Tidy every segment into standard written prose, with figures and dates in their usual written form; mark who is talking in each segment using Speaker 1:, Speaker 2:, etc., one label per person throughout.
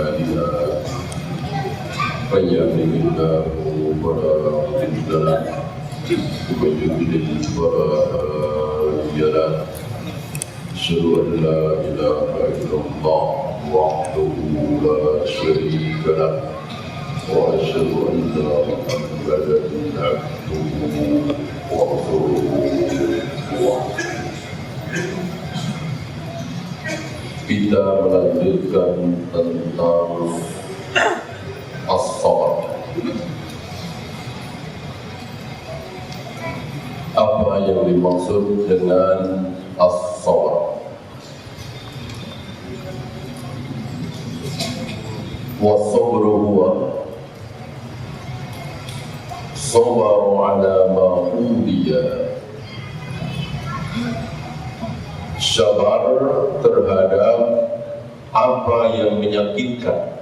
Speaker 1: أعمالنا من يهده الله فلا مضل له ومن يضلل فلا هادي له أشهد أن لا إله إلا الله وحده لا شريك له وأشهد أن محمدا عبده ورسوله. Kita melanjutkan tentang as-sabar. Apa yang dimaksud dengan as-sabar? Was-sabru huwa sabaru ala ma udiya. Sabar terhadap apa yang menyakitkan.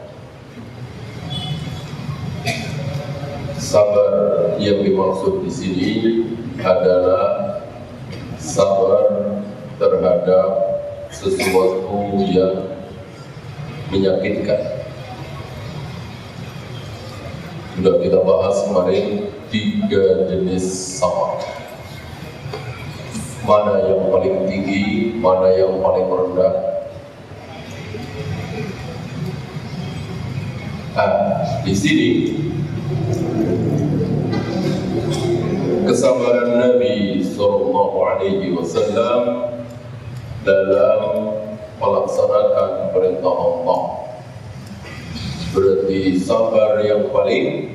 Speaker 1: Sabar yang dimaksud di sini adalah sabar terhadap sesuatu yang menyakitkan. Sudah kita bahas kemarin 3 jenis sabar. Mana yang paling tinggi, mana yang paling rendah. Di sini kesabaran Nabi SAW dalam melaksanakan perintah Allah. Berarti sabar yang paling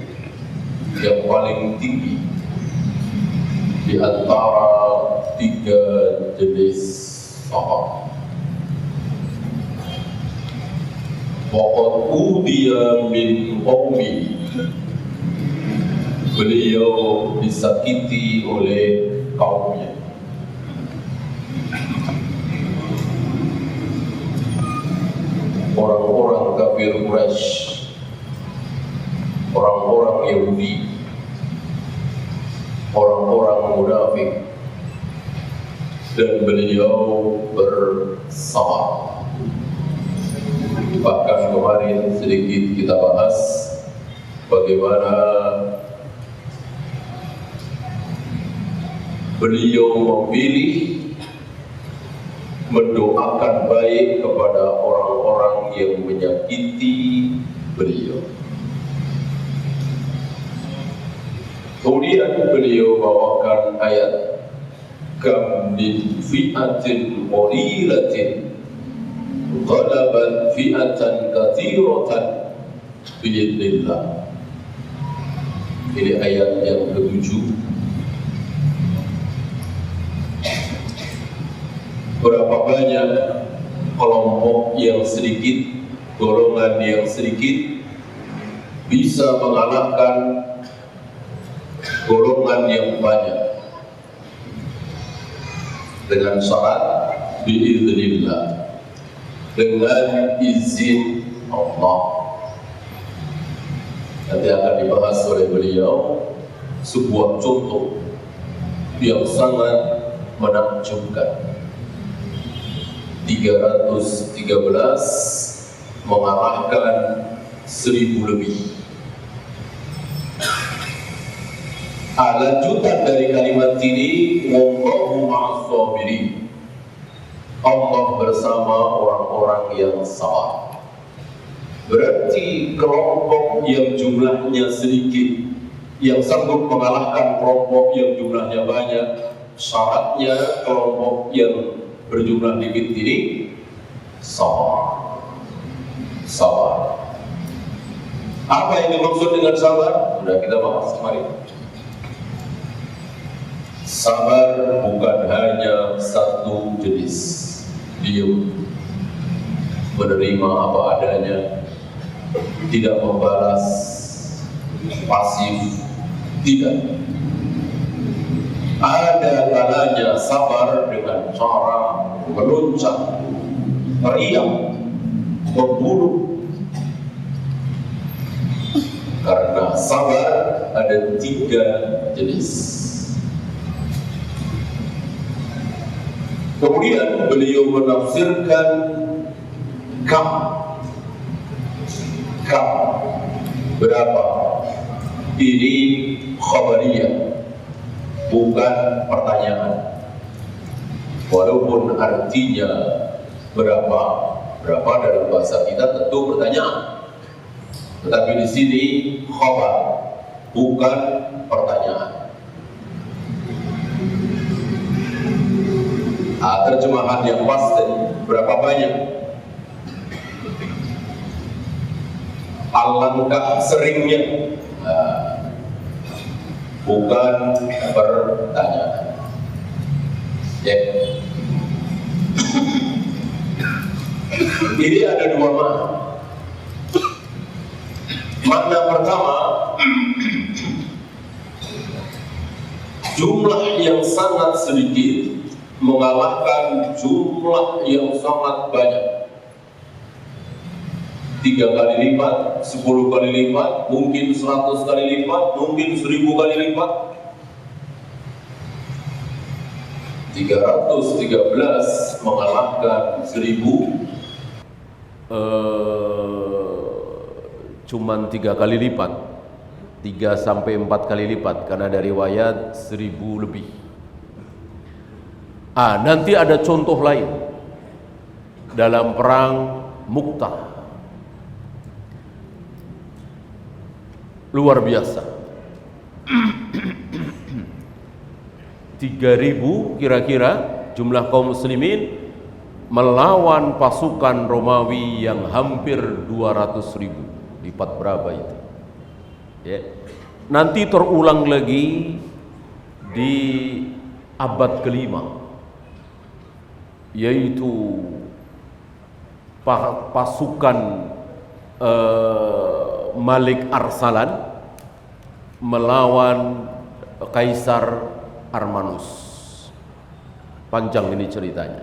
Speaker 1: tinggi di antara 3 jenis sabar. Waqad udiya min qawmi, beliau disakiti oleh kaumnya. Orang-orang kafir Quraisy, orang-orang Yahudi, orang-orang munafik, dan beliau bersabar. Bahkan kemarin sedikit kita bahas bagaimana beliau memilih mendoakan baik kepada orang-orang yang menyakiti beliau. Kemudian beliau bawakan ayat kam min fi'atin qalilatin ghalabat fi'atan katsiratan bi'idznillah. Ini ayat yang ke-7. Berapa banyak kelompok yang sedikit, golongan yang sedikit bisa mengalahkan golongan yang banyak dengan syarat bi'idznillah, dengan izin Allah. Nanti akan dibahas oleh beliau sebuah contoh yang sangat menakjubkan. 313 mengalahkan 1000 lebih. Lanjutan dari kalimat ini, wallahu ma'as-sabirin, Allah bersama orang-orang yang sabar. Berarti kelompok yang jumlahnya sedikit yang sanggup mengalahkan kelompok yang jumlahnya banyak, syaratnya kelompok yang berjumlah dikit ini sabar. Sabar. Apa yang dimaksud dengan sabar? Sudah kita bahas kemarin. Sabar bukan hanya satu jenis, diam, menerima apa adanya, tidak membalas, pasif, tidak. Ada kalanya sabar dengan cara meluncat, teriak, membunuh. Karena sabar ada 3 jenis. Kemudian beliau menafsirkan kam Kam, berapa? Ini khabariyah, bukan pertanyaan. Walaupun artinya berapa dalam bahasa kita tentu pertanyaan. Tetapi di sini khabar, bukan pertanyaan. Terjemahan yang pasti, berapa banyak? Alangkah seringnya, bukan pertanyaan. Ya. Ini ada dua makna. Makna pertama, jumlah yang sangat sedikit mengalahkan jumlah yang sangat banyak. 3 kali lipat, 10 kali lipat, mungkin 100 kali lipat, mungkin 1000 kali lipat. 313 mengalahkan 1000.
Speaker 2: Cuman 3 kali lipat, 3 sampai 4 kali lipat, karena ada riwayat 1000 lebih. Nanti ada contoh lain dalam perang Mu'tah. Luar biasa. 3000 kira-kira jumlah kaum muslimin melawan pasukan Romawi yang hampir 200.000. Lipat berapa itu? Ya. Nanti terulang lagi di abad kelima, yaitu pasukan Malik Arsalan melawan Kaisar Armanus. Panjang ini ceritanya.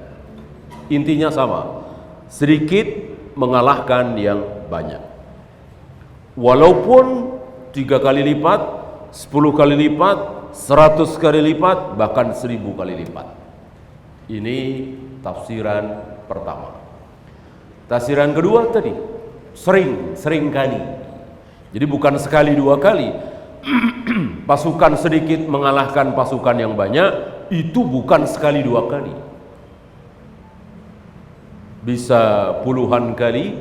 Speaker 2: Intinya sama, sedikit mengalahkan yang banyak. Walaupun 3 kali lipat, 10 kali lipat, 100 kali lipat, bahkan 1000 kali lipat. Ini tafsiran pertama. Tafsiran kedua tadi, sering kali. Jadi bukan sekali 2 kali. Pasukan sedikit mengalahkan pasukan yang banyak, itu bukan sekali 2 kali. Bisa puluhan kali,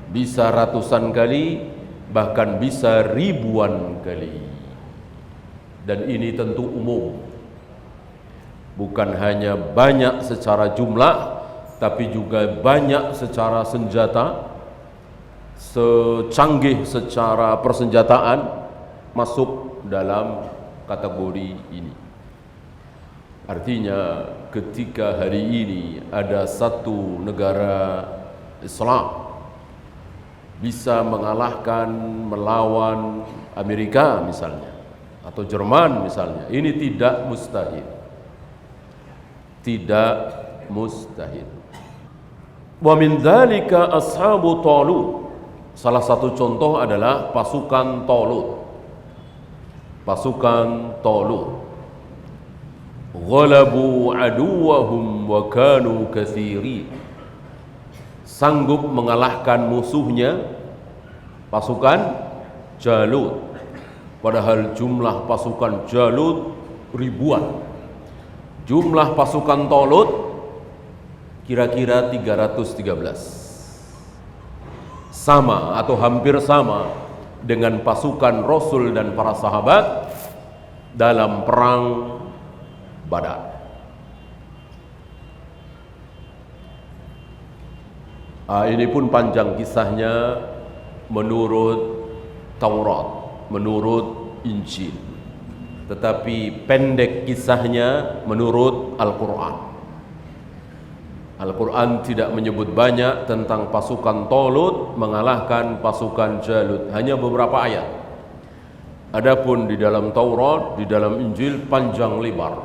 Speaker 2: bisa ratusan kali, bahkan bisa ribuan kali. Dan ini tentu umum. Bukan hanya banyak secara jumlah, tapi juga banyak secara senjata, secanggih secara persenjataan, masuk dalam kategori ini. Artinya ketika hari ini ada satu negara Islam bisa mengalahkan, melawan Amerika misalnya, atau Jerman misalnya, ini tidak mustahil. Tidak mustahil. Wa min dzalika ashabu Talut. Salah satu contoh adalah pasukan Talut. Pasukan Talut ghalabu aduwahum wa kanu katsirin. Sanggup mengalahkan musuhnya, pasukan Jalut, padahal jumlah pasukan Jalut ribuan. Jumlah pasukan Talut kira-kira 313. Sama atau hampir sama dengan pasukan Rasul dan para sahabat dalam perang Badar. Ini pun panjang kisahnya menurut Taurat, menurut Injil. Tetapi pendek kisahnya menurut Al-Quran. Al-Quran tidak menyebut banyak tentang pasukan Talut mengalahkan pasukan Jalut, hanya beberapa ayat. Adapun di dalam Taurat, di dalam Injil panjang lebar,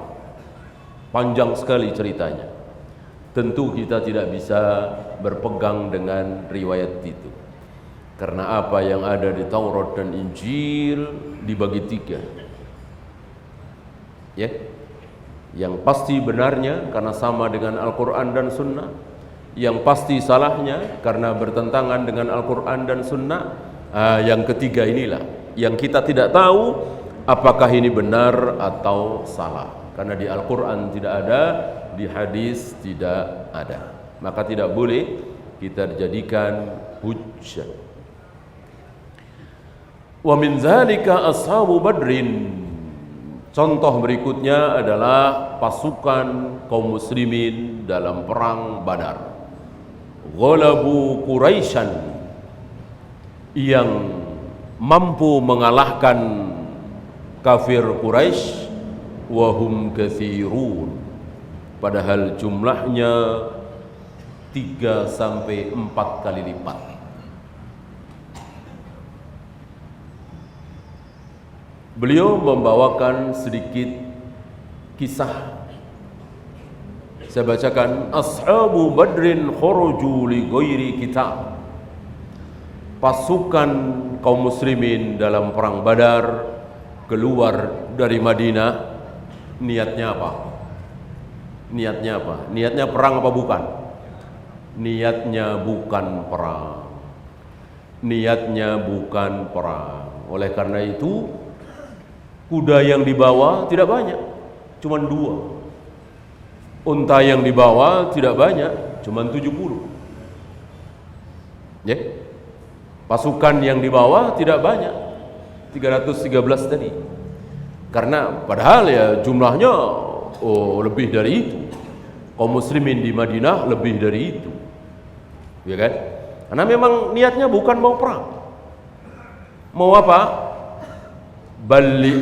Speaker 2: panjang sekali ceritanya. Tentu kita tidak bisa berpegang dengan riwayat itu, karena apa yang ada di Taurat dan Injil dibagi 3. Ya, yang pasti benarnya karena sama dengan Al-Quran dan Sunnah, yang pasti salahnya karena bertentangan dengan Al-Quran dan Sunnah. Yang ketiga inilah yang kita tidak tahu apakah ini benar atau salah, karena di Al-Quran tidak ada, di hadis tidak ada, maka tidak boleh kita dijadikan hujjah. Wa min zalika ashabu badrin. Contoh berikutnya adalah pasukan kaum muslimin dalam perang Badar. Ghalabu Quraisyan, yang mampu mengalahkan kafir Quraisy, wahum katsirun, padahal jumlahnya 3 sampai 4 kali lipat. Beliau membawakan sedikit kisah. Saya bacakan. Ashabu badrin khuruju li ghairi kitab. Pasukan kaum muslimin dalam perang Badar keluar dari Madinah. Niatnya apa? Niatnya apa? Niatnya perang apa bukan? Niatnya bukan perang. Niatnya bukan perang. Oleh karena itu, kuda yang dibawa tidak banyak, cuma 2. Unta yang dibawa tidak banyak, cuma 70. Ya. Pasukan yang dibawa tidak banyak, 313 tadi. Karena padahal ya jumlahnya lebih dari itu. Kaum muslimin di Madinah lebih dari itu. Ya kan? Karena memang niatnya bukan mau perang. Mau apa? Balli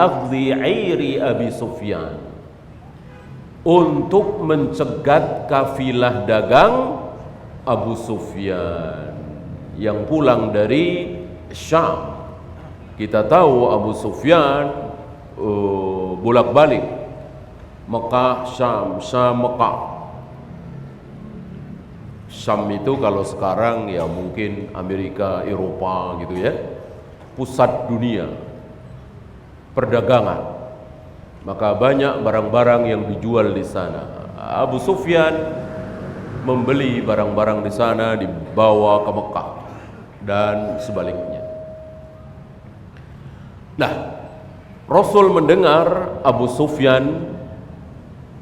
Speaker 2: akhdhi airi Abi Sufyan, untuk mencegat kafilah dagang Abu Sufyan yang pulang dari Syam. Kita tahu Abu Sufyan bolak-balik Mekah, Syam, Syam, Mekah. Syam itu kalau sekarang ya mungkin Amerika, Eropa gitu ya, pusat dunia perdagangan. Maka banyak barang-barang yang dijual di sana. Abu Sufyan membeli barang-barang di sana, dibawa ke Mekah dan sebaliknya. Nah, Rasul mendengar Abu Sufyan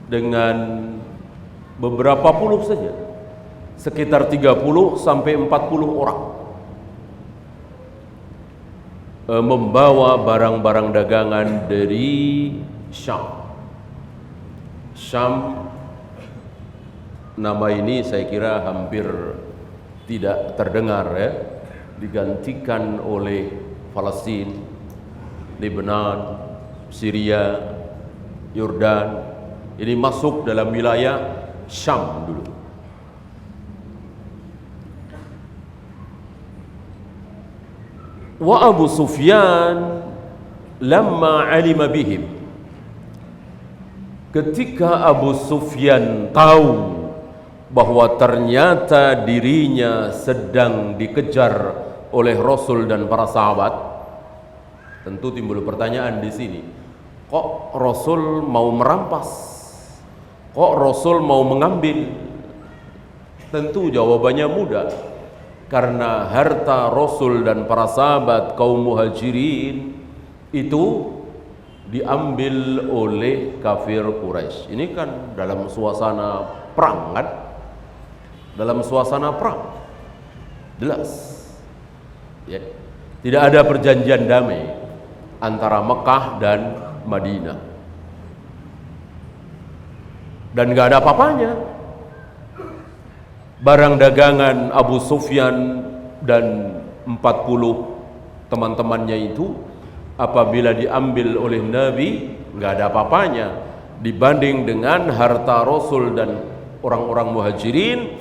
Speaker 2: dengan beberapa puluh saja, sekitar 30 sampai 40 orang, membawa barang-barang dagangan dari Syam. Syam, nama ini saya kira hampir tidak terdengar ya, digantikan oleh Palestina, Lebanon, Syria, Yordan. Ini masuk dalam wilayah Syam dulu. Wa Abu Sufyan lamma alima bihim, ketika Abu Sufyan tahu bahwa ternyata dirinya sedang dikejar oleh Rasul dan para sahabat, tentu timbul pertanyaan di sini, kok Rasul mau merampas? Kok Rasul mau mengambil? Tentu jawabannya mudah. Karena harta Rasul dan para sahabat kaum muhajirin itu diambil oleh kafir Quraisy. Ini kan dalam suasana perang kan? Dalam suasana perang. Jelas. Ya. Tidak ada perjanjian damai antara Mekah dan Madinah. Dan gak ada apa-apanya. Barang dagangan Abu Sufyan dan 40 teman-temannya itu apabila diambil oleh Nabi, nggak ada apa-apanya dibanding dengan harta Rasul dan orang-orang muhajirin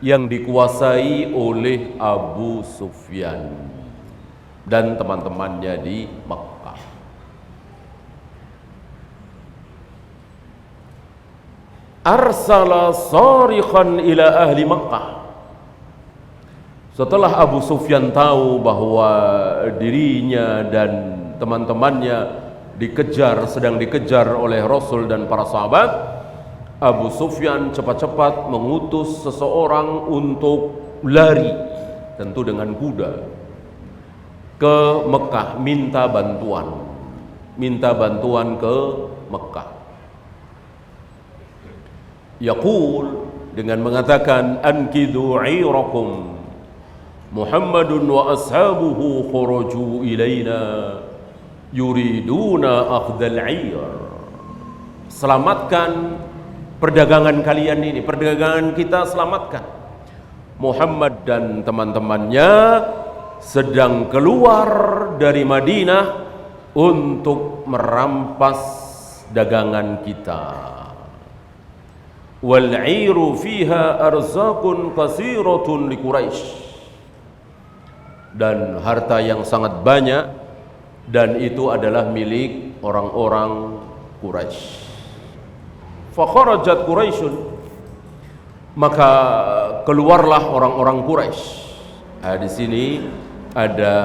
Speaker 2: yang dikuasai oleh Abu Sufyan dan teman-temannya di Makkah. Arsala sarikhan ila ahli Makkah. Setelah Abu Sufyan tahu bahwa dirinya dan teman-temannya sedang dikejar oleh Rasul dan para sahabat, Abu Sufyan cepat-cepat mengutus seseorang untuk lari tentu dengan kuda, ke Mekah minta bantuan ke Mekah. Yaqul, dengan mengatakan, ankidu 'irakum Muhammadun wa ashabuhu khuruju ilaina yuriduna akhdal 'ir. Selamatkan perdagangan kalian ini, perdagangan kita selamatkan. Muhammad dan teman-temannya sedang keluar dari Madinah untuk merampas dagangan kita. Wal 'iru fiha arzaqun qasiratun li Quraisy, dan harta yang sangat banyak, dan itu adalah milik orang-orang Quraisy. Fa kharajat Quraisyun, maka keluarlah orang-orang Quraisy. Di sini ada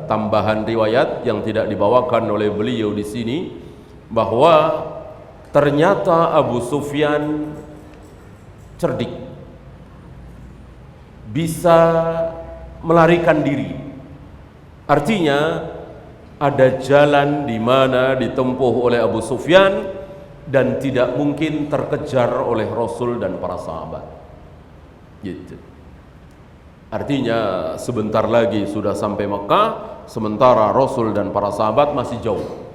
Speaker 2: tambahan riwayat yang tidak dibawakan oleh beliau di sini, bahwa ternyata Abu Sufyan cerdik, bisa melarikan diri. Artinya ada jalan di mana ditempuh oleh Abu Sufyan dan tidak mungkin terkejar oleh Rasul dan para sahabat. Gitu. Artinya sebentar lagi sudah sampai Mekah, sementara Rasul dan para sahabat masih jauh.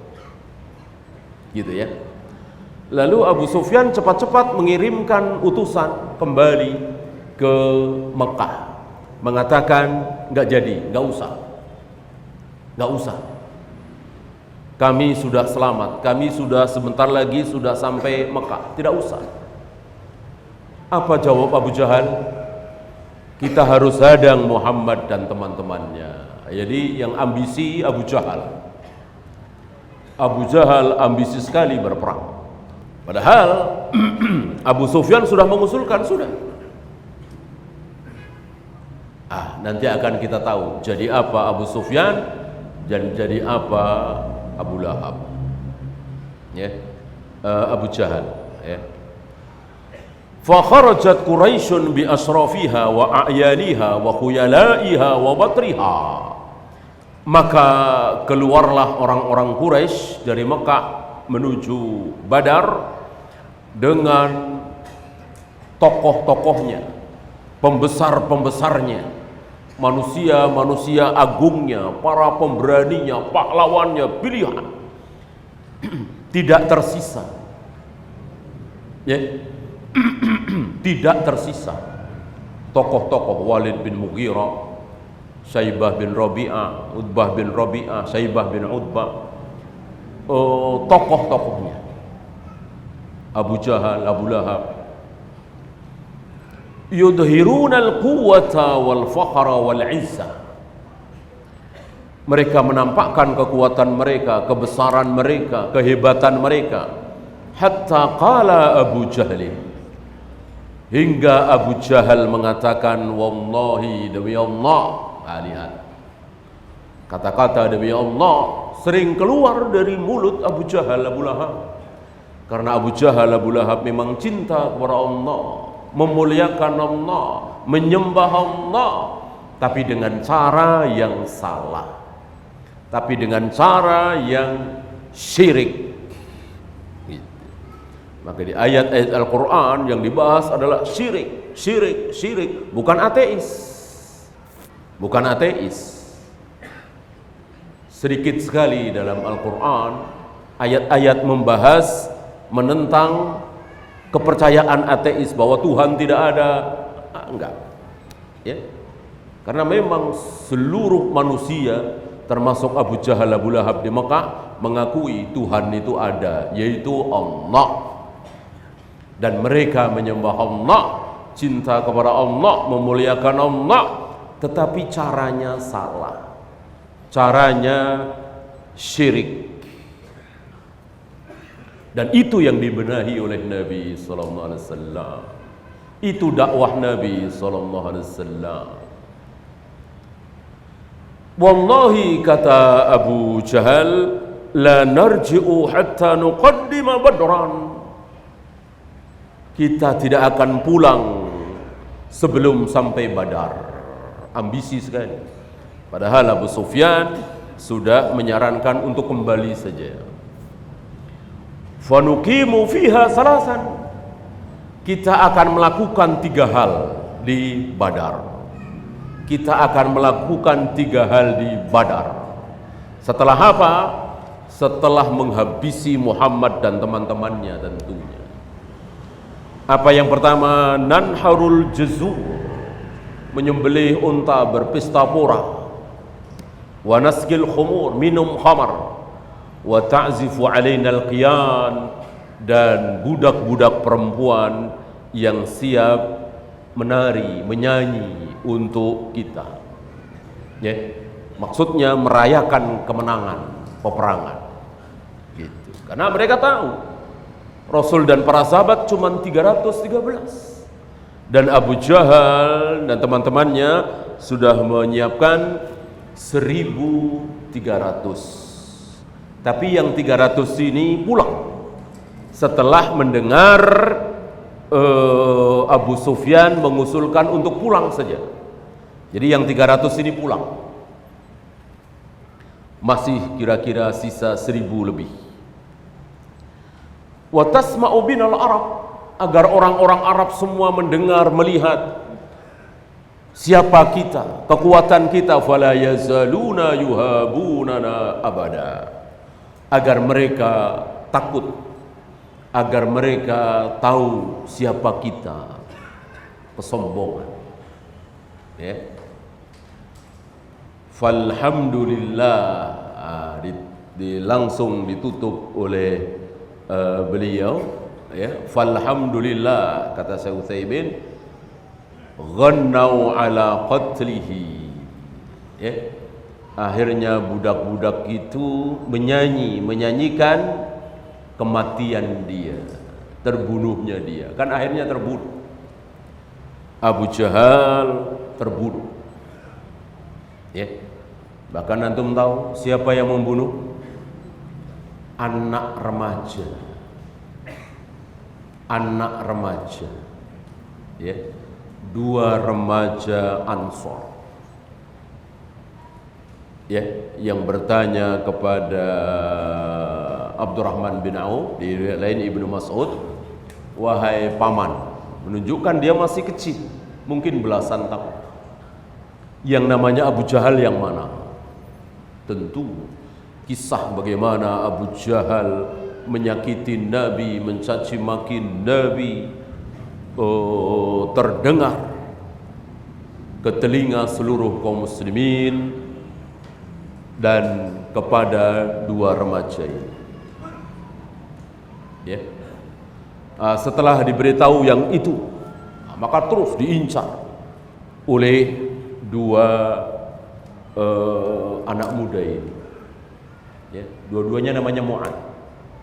Speaker 2: Gitu ya. Lalu Abu Sufyan cepat-cepat mengirimkan utusan kembali ke Mekah, mengatakan nggak jadi, nggak usah. Kami sudah selamat, kami sudah sebentar lagi sudah sampai Mekah, tidak usah. Apa jawab Abu Jahal? Kita harus hadang Muhammad dan teman-temannya. Jadi yang ambisi Abu Jahal. Abu Jahal ambisi sekali berperang. Padahal Abu Sufyan sudah mengusulkan, sudah. Nanti akan kita tahu jadi apa Abu Sufyan dan jadi apa Abu Lahab, ya, Abu Jahal, ya. Fa kharajat Quraisyun bi asrafiha wa a'yaniha wa khuyalaiha wa batriha. Maka keluarlah orang-orang Quraisy dari Mekah menuju Badar dengan tokoh-tokohnya, pembesar-pembesarnya, manusia-manusia agungnya, para pemberaninya, pahlawannya, pilihan. Tidak tersisa, ya. Tidak tersisa tokoh-tokoh Walid bin Mughirah, Syaibah bin Rabi'ah, Utbah bin Rabi'ah, Syaibah bin Utbah, tokoh-tokohnya, Abu Jahal, Abu Lahab. Yudhiruna al-quwwata wal fakhra wal izzah. Mereka menampakkan kekuatan mereka, kebesaran mereka, kehebatan mereka. Hatta qala Abu Jahlin, hingga Abu Jahal mengatakan, wallahi, demi Allah. Lihat, kata-kata demi Allah sering keluar dari mulut Abu Jahal, Abu Lahab. Karena Abu Jahal, Abu Lahab memang cinta kepada Allah, memuliakan Allah, menyembah Allah, tapi dengan cara yang salah, tapi dengan cara yang syirik. Maka di ayat-ayat Al-Quran yang dibahas adalah syirik, bukan ateis. Bukan ateis. Sedikit sekali dalam Al-Quran ayat-ayat membahas, menentang kepercayaan ateis bahwa Tuhan tidak ada. Enggak, ya. Karena memang seluruh manusia termasuk Abu Jahal, Abu Lahab di Mekah mengakui Tuhan itu ada, yaitu Allah. Dan mereka menyembah Allah, cinta kepada Allah, memuliakan Allah, tetapi caranya salah, caranya syirik. Dan itu yang dibenahi oleh Nabi sallallahu alaihi wasallam. Itu dakwah Nabi sallallahu alaihi wasallam. Wallahi, kata Abu Jahal, la narji'u hatta nuqaddima Badran. Kita tidak akan pulang sebelum sampai Badar. ambisi sekali. Padahal Abu Sufyan sudah menyarankan untuk kembali saja. Fanuqimu fiha salasan. Kita akan melakukan 3 hal di Badar. Kita akan melakukan 3 hal di Badar. Setelah apa? Setelah menghabisi Muhammad dan teman-temannya tentunya. Apa yang pertama? Nanharul jazur, menyembelih unta, berpesta pora. Wa nasqil khumur, minum khamar. Wa ta'zifu alaina al-qiyan, dan budak-budak perempuan yang siap menari, menyanyi untuk kita. Ya, maksudnya merayakan kemenangan peperangan. Gitu. Karena mereka tahu Rasul dan para sahabat cuma 313. Dan Abu Jahal dan teman-temannya sudah menyiapkan 1.300. Tapi yang 300 ini pulang setelah mendengar Abu Sufyan mengusulkan untuk pulang saja. Jadi yang 300 ini pulang. Masih kira-kira sisa 1.000 lebih. Wa tasma'u binal Arab, agar orang-orang Arab semua mendengar, melihat siapa kita, kekuatan kita. Fala yazaluna yuhabunana abada, agar mereka takut, agar mereka tahu siapa kita. Kesombongan, ya. Falhamdulillah, langsung ditutup oleh beliau, ya. Falhamdulillah, kata Syekh Utsaimin, ghannau ala qatlihi, ya. Akhirnya budak-budak itu menyanyikan kematian dia, terbunuhnya dia. Kan akhirnya terbunuh. Abu Jahal terbunuh. Ya. Bahkan antum tahu siapa yang membunuh? Anak remaja. Anak remaja. Ya. 2 remaja Ansor. Ya, yang bertanya kepada Abdurrahman bin Auf, di riwayat lain Ibnu Mas'ud, wahai paman, menunjukkan dia masih kecil, mungkin belasan tahun. Yang namanya Abu Jahal yang mana? Tentu kisah bagaimana Abu Jahal menyakiti Nabi, mencaci maki Nabi, terdengar ke telinga seluruh kaum muslimin dan kepada 2 remaja ini. Ya. Setelah diberitahu yang itu, maka terus diincar oleh 2 anak muda ini. Ya. Dua-duanya namanya Mu'ad.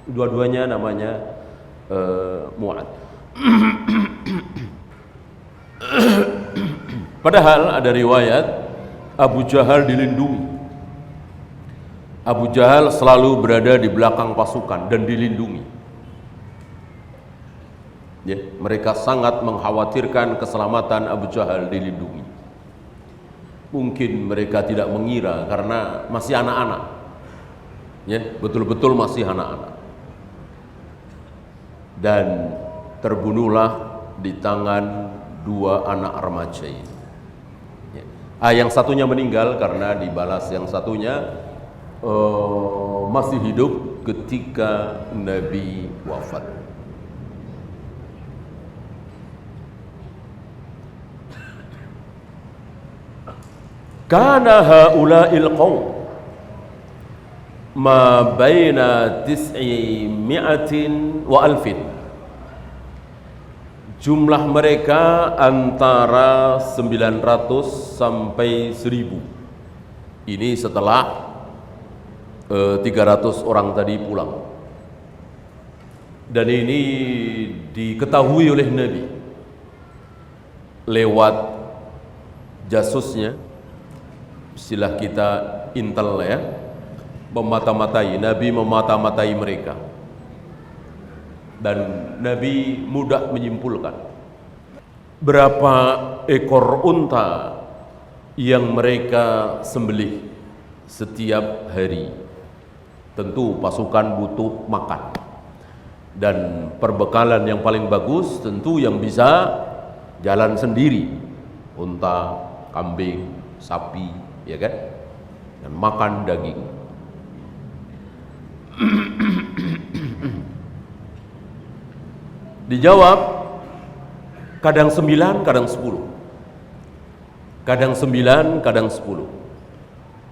Speaker 2: Dua-duanya namanya Mu'ad. Padahal ada riwayat Abu Jahal dilindungi. Abu Jahal selalu berada di belakang pasukan dan dilindungi. Ya, mereka sangat mengkhawatirkan keselamatan Abu Jahal dilindungi. Mungkin mereka tidak mengira karena masih anak-anak. Ya, betul-betul masih anak-anak. Dan terbunuhlah di tangan 2 anak remaja ini. Ya. Yang satunya meninggal karena dibalas, yang satunya masih hidup ketika Nabi wafat. Kana haula'il qaum ma baina 900 wa 1000. Jumlah mereka antara 900 sampai 1000. Ini setelah 300 orang tadi pulang. Dan ini diketahui oleh Nabi lewat jasusnya, istilah kita intel ya, memata-matai. Nabi memata-matai mereka. Dan Nabi mudah menyimpulkan berapa ekor unta yang mereka sembelih setiap hari. Tentu pasukan butuh makan, dan perbekalan yang paling bagus tentu yang bisa jalan sendiri, unta, kambing, sapi, ya kan, dan makan daging. Dijawab kadang 9, kadang 10. Kadang 9, kadang 10.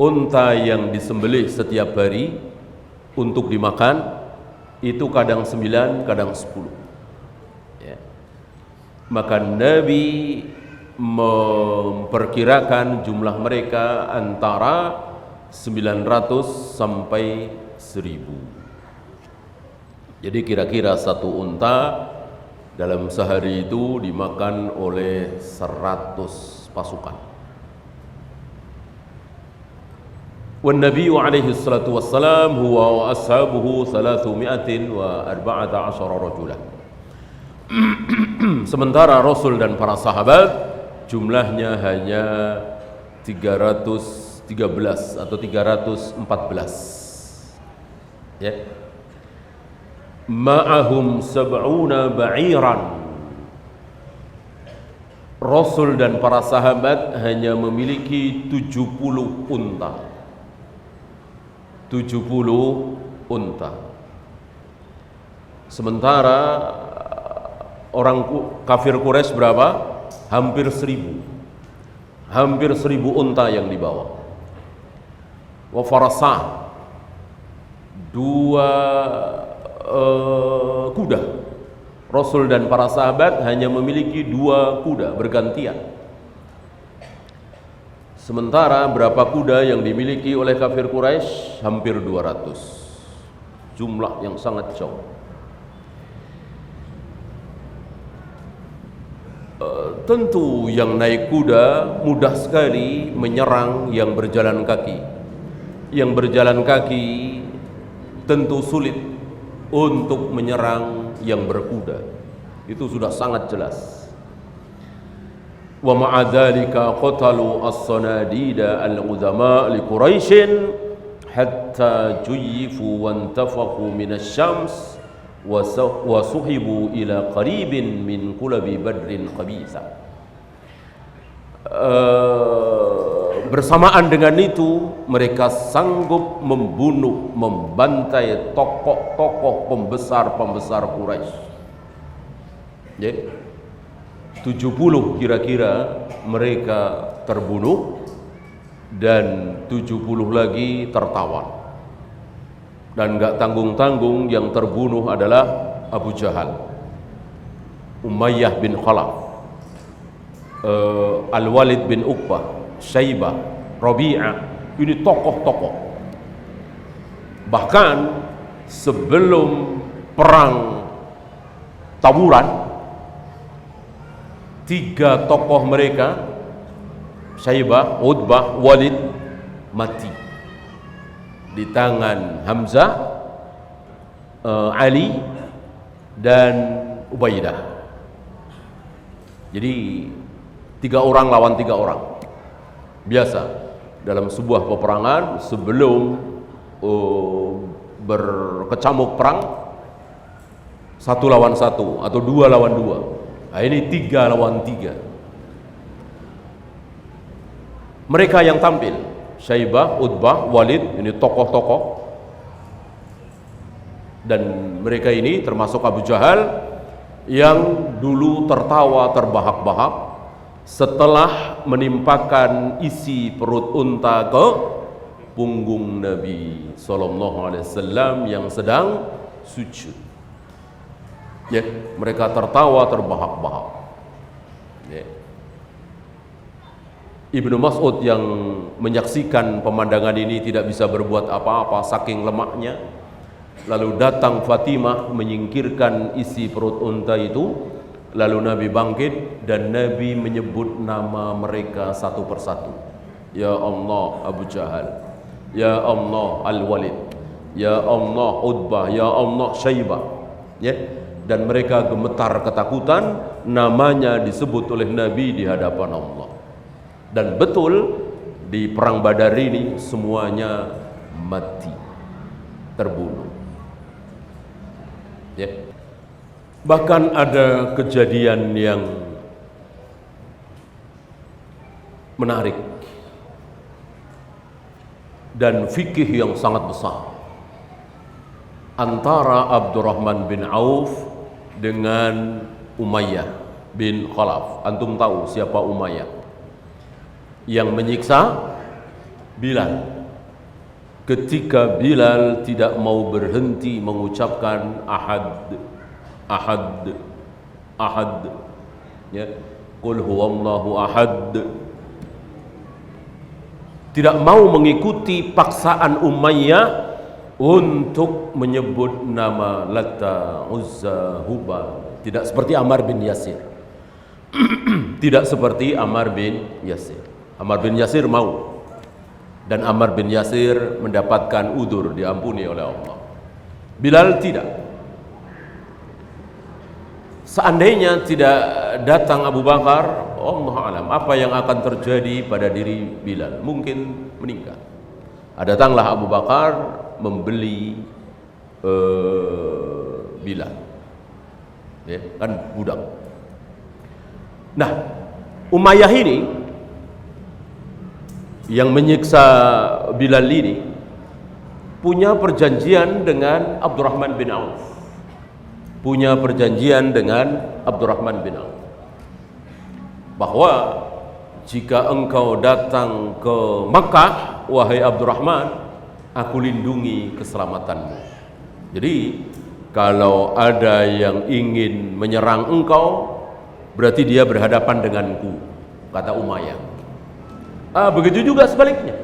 Speaker 2: Unta yang disembelih setiap hari untuk dimakan itu kadang 9, kadang 10. Ya. Maka Nabi memperkirakan jumlah mereka antara 900 sampai 1000. Jadi kira-kira satu unta dalam sehari itu dimakan oleh 100 pasukan. Wan Nabi alaihi salatu wassalam huwa wa ashabuhu 314 rajulah. Sementara Rasul dan para sahabat jumlahnya hanya 313 atau 314. Ya. Ma'ahum sab'una ba'iran. Rasul dan para sahabat hanya memiliki 70 unta. 70 unta. Sementara orang kafir Quraisy berapa? Hampir 1000. Hampir 1000 unta yang dibawa. Wa farasah, 2 kuda. Rasul dan para sahabat hanya memiliki 2 kuda bergantian. Sementara berapa kuda yang dimiliki oleh kafir Quraisy? Hampir 200. Jumlah yang sangat jauh. Tentu yang naik kuda mudah sekali menyerang yang berjalan kaki. Yang berjalan kaki tentu sulit untuk menyerang yang berkuda. Itu sudah sangat jelas. Wa ma'a dzalika qatalu as-sanadida al-uzama li Quraisy hatta juyifu wa intafaqu min asy-syams wa suhibu ila qaribin min qulabi badrin khabitha. Bersamaan dengan itu mereka sanggup membunuh, membantai tokoh-tokoh pembesar-pembesar Quraisy. Ya. 70 kira-kira mereka terbunuh dan 70 lagi tertawan. Dan enggak tanggung-tanggung yang terbunuh adalah Abu Jahal, Umayyah bin Khalaf, Al-Walid bin Uqbah, Syaibah, Rabi'ah. Ini tokoh-tokoh. Bahkan sebelum perang Taburan, 3 tokoh mereka, Syaibah, Utbah, Walid, mati di tangan Hamzah, Ali, dan Ubaidah. Jadi 3 orang lawan 3 orang. Biasa dalam sebuah peperangan sebelum berkecamuk perang, 1 lawan 1 atau 2 lawan 2. Nah, ini 3 lawan 3. Mereka yang tampil, Syaibah, Utbah, Walid, ini tokoh-tokoh. Dan mereka ini termasuk Abu Jahal yang dulu tertawa terbahak-bahak setelah menimpakan isi perut unta ke punggung Nabi SAW yang sedang sujud. Ya, mereka tertawa terbahak-bahak. Ya. Ibnu Mas'ud yang menyaksikan pemandangan ini tidak bisa berbuat apa-apa saking lemaknya. Lalu datang Fatimah menyingkirkan isi perut unta itu. Lalu Nabi bangkit dan Nabi menyebut nama mereka satu persatu. Ya Allah Abu Jahal, Ya Allah Al-Walid, Ya Allah Utbah, Ya Allah Syaibah. Ya. Dan mereka gemetar ketakutan, namanya disebut oleh Nabi di hadapan Allah. Dan betul di perang Badar ini semuanya mati, terbunuh. Ya. Bahkan ada kejadian yang menarik dan fikih yang sangat besar antara Abdurrahman bin Auf dengan Umayyah bin Khalaf. Antum tahu siapa Umayyah? Yang menyiksa Bilal. Ketika Bilal tidak mau berhenti mengucapkan ahad, ahad, ahad, ya, qul huwallahu ahad, tidak mau mengikuti paksaan Umayyah untuk menyebut nama Lata, Uzza, Hubal. Tidak seperti Ammar bin Yasir. Tidak seperti Ammar bin Yasir. Ammar bin Yasir mau, dan Ammar bin Yasir mendapatkan udur, diampuni oleh Allah. Bilal tidak. Seandainya tidak datang Abu Bakar, Allah alam apa yang akan terjadi pada diri Bilal, mungkin meninggal. Datanglah Abu Bakar membeli Bilal, ya, kan budak. Nah, Umayyah ini yang menyiksa Bilal ini punya perjanjian dengan Abdurrahman bin Auf. Punya perjanjian dengan Abdurrahman bin Auf bahwa jika engkau datang ke Makkah, wahai Abdurrahman, aku lindungi keselamatanmu. Jadi kalau ada yang ingin menyerang engkau, berarti dia berhadapan denganku, kata Umayyah. Begitu juga sebaliknya,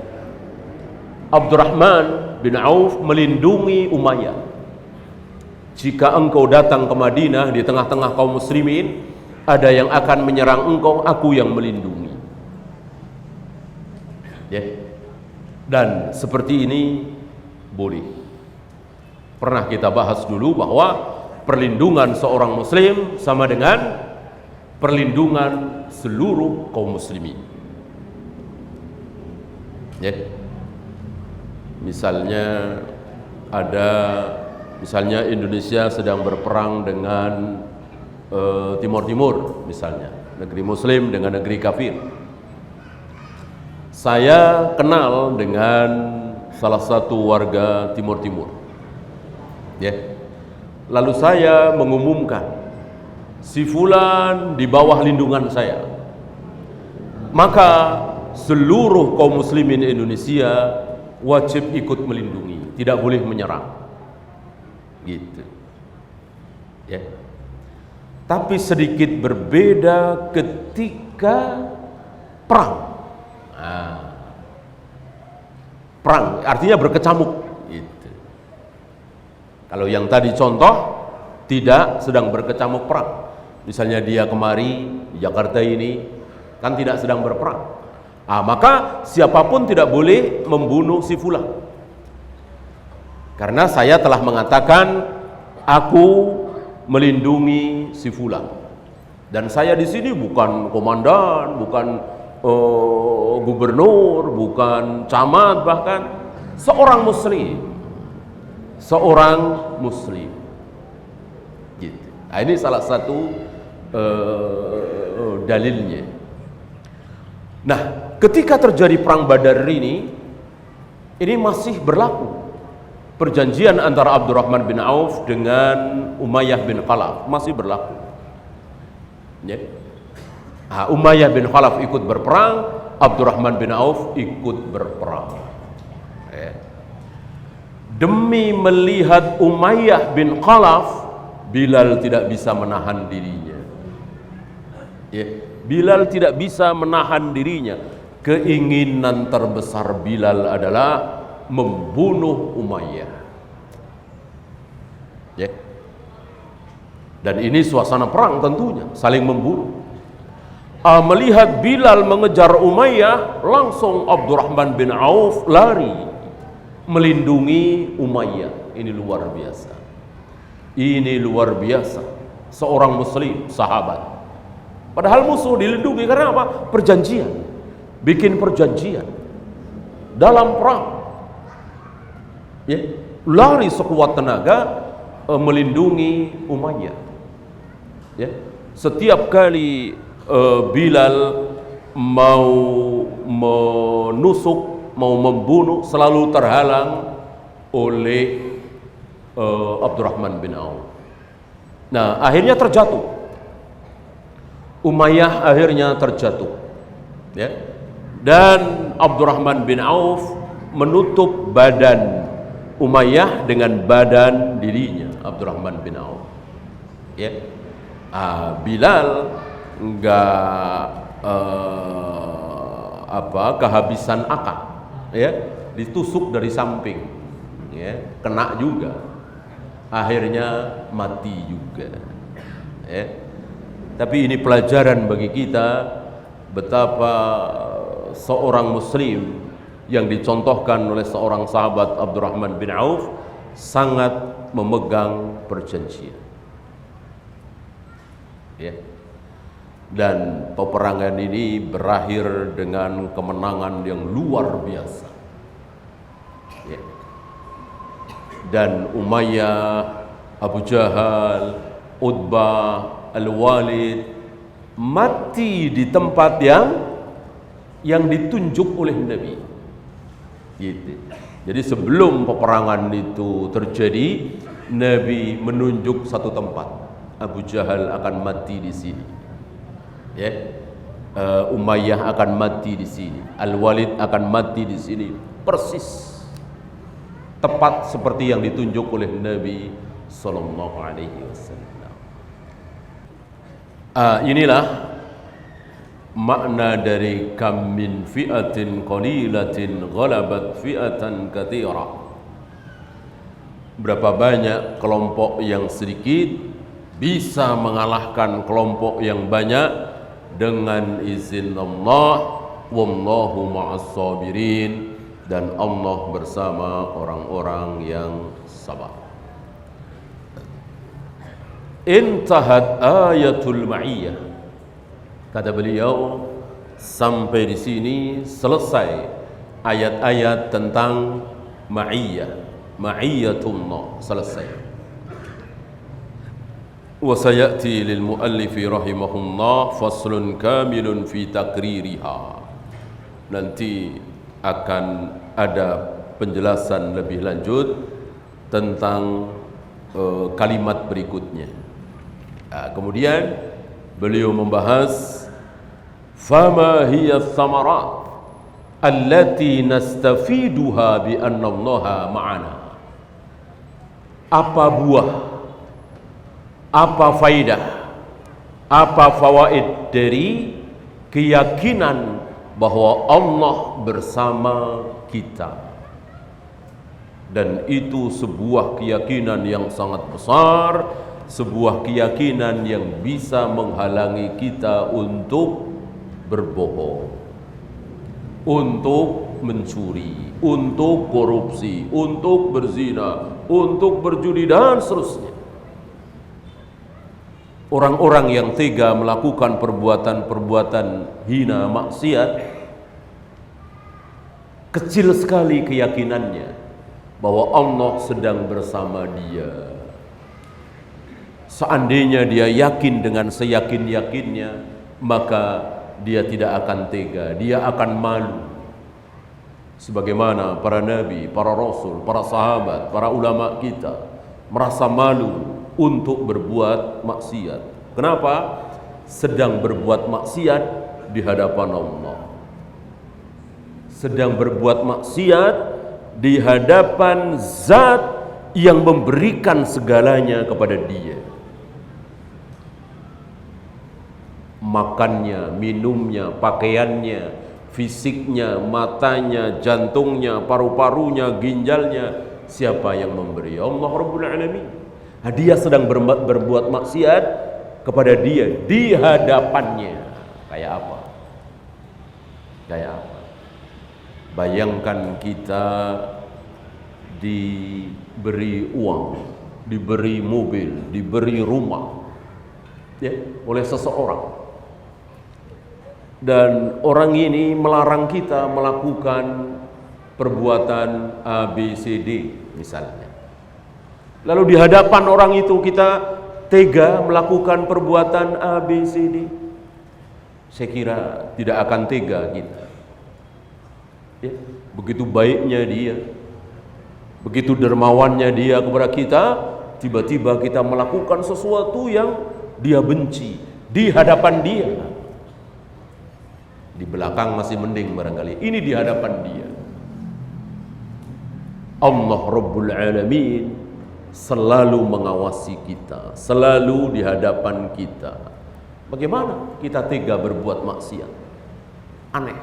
Speaker 2: Abdurrahman bin Auf melindungi Umayyah. Jika engkau datang ke Madinah di tengah-tengah kaum muslimin, ada yang akan menyerang engkau, aku yang melindungi. Ya. Dan seperti ini boleh. Pernah kita bahas dulu bahwa perlindungan seorang muslim sama dengan perlindungan seluruh kaum muslimin. Ya. Misalnya Indonesia sedang berperang dengan Timur Timur, misalnya negeri muslim dengan negeri kafir. Saya kenal dengan salah satu warga Timur Timur, ya. Lalu saya mengumumkan si fulan di bawah lindungan saya, maka seluruh kaum muslimin Indonesia wajib ikut melindungi, tidak boleh menyerang, gitu, ya. Tapi sedikit berbeda ketika perang. Perang artinya berkecamuk, gitu. Kalau yang tadi contoh tidak sedang berkecamuk perang, misalnya dia kemari di Jakarta ini kan tidak sedang berperang, maka siapapun tidak boleh membunuh si fulan, karena saya telah mengatakan aku melindungi si fulan, dan saya di sini bukan komandan, bukan gubernur, bukan camat, bahkan seorang muslim, gitu. Nah, ini salah satu dalilnya. Nah, ketika terjadi perang Badar ini masih berlaku perjanjian antara Abdurrahman bin Auf dengan Umayyah bin Khalaf, masih berlaku, ya. Umayyah bin Khalaf ikut berperang, Abdurrahman bin Auf ikut berperang, ya. Demi melihat Umayyah bin Khalaf, Bilal tidak bisa menahan dirinya, ya. Bilal tidak bisa menahan dirinya. Keinginan terbesar Bilal adalah membunuh Umayyah, ya. Dan ini suasana perang tentunya, saling membunuh. Melihat Bilal mengejar Umayyah, langsung Abdurrahman bin Auf lari melindungi Umayyah. Ini luar biasa. Ini luar biasa. Seorang muslim, sahabat. Padahal musuh dilindungi karena apa? Perjanjian. bikin perjanjian dalam perang, ya, lari sekuat tenaga melindungi Umayyah. Ya, setiap kali Bilal mau menusuk, mau membunuh, selalu terhalang oleh Abdurrahman bin Auf. Nah, akhirnya terjatuh. Umayyah akhirnya terjatuh. Ya. Dan Abdurrahman bin Auf menutup badan Umayyah dengan badan dirinya, Abdurrahman bin Auf. Ya. Bilal enggak kehabisan akal, ya, ditusuk dari samping, ya, kena juga, akhirnya mati juga, ya. Tapi ini pelajaran bagi kita betapa seorang muslim yang dicontohkan oleh seorang sahabat Abdurrahman bin Auf sangat memegang perjanjian, ya. Dan peperangan ini berakhir dengan kemenangan yang luar biasa, ya. Dan Umayyah, Abu Jahal, Utbah, Al-Walid mati di tempat yang ditunjuk oleh Nabi, gitu. Jadi sebelum peperangan itu terjadi, Nabi menunjuk satu tempat, Abu Jahal akan mati di sini, ya. Umayyah akan mati di sini, Al-Walid akan mati di sini, persis tepat seperti yang ditunjuk oleh Nabi sallallahu alaihi wasallam. Inilah makna dari kam min fi'atin qalilatin ghalabat fi'atan katsira. Berapa banyak kelompok yang sedikit bisa mengalahkan kelompok yang banyak dengan izin Allah. Wallahu ma'as sabirin, dan Allah bersama orang-orang yang sabar. Intahat ayatul ma'iyyah. Kata beliau, sampai di sini selesai ayat-ayat tentang ma'iyyah, ma'iyyatullah, selesai. Wa sayati lil muallifi rahimahullah faslun kamilun fi takririha. Nanti akan ada penjelasan lebih lanjut tentang kalimat berikutnya. Kemudian beliau membahas fama hiya thamarat allati nastafiduha bi anna Allaha ma'ana. Apa buah, apa faidah, apa fawaid dari keyakinan bahwa Allah bersama kita. Dan itu sebuah keyakinan yang sangat besar, sebuah keyakinan yang bisa menghalangi kita untuk berbohong, untuk mencuri, untuk korupsi, untuk berzina, untuk berjudi, dan seterusnya. Orang-orang yang tega melakukan perbuatan-perbuatan hina, maksiat, kecil sekali keyakinannya bahwa Allah sedang bersama dia. Seandainya dia yakin dengan seyakin-yakinnya, maka dia tidak akan tega, dia akan malu. Sebagaimana para nabi, para rasul, para sahabat, para ulama kita merasa malu untuk berbuat maksiat. Kenapa? Sedang berbuat maksiat di hadapan Allah. Sedang berbuat maksiat di hadapan zat yang memberikan segalanya kepada dia. Makannya, minumnya, pakaiannya, fisiknya, matanya, jantungnya, paru-parunya, ginjalnya, siapa yang memberi? Allah Rabbul Alamin. Dia sedang berbuat maksiat kepada dia di hadapannya. Kayak apa? Kayak apa? Bayangkan kita diberi uang, diberi mobil, diberi rumah, ya, oleh seseorang. dan orang ini melarang kita melakukan perbuatan ABCD misalnya. Lalu di hadapan orang itu kita tega melakukan perbuatan ABCD. Saya kira tidak akan tega kita. Ya, begitu baiknya dia, begitu dermawannya dia kepada kita, tiba-tiba kita melakukan sesuatu yang dia benci di hadapan dia. Di belakang masih mending barangkali, ini di hadapan dia. Allah Rabbul Alamin selalu mengawasi kita, selalu di hadapan kita. Bagaimana kita tega berbuat maksiat? Aneh,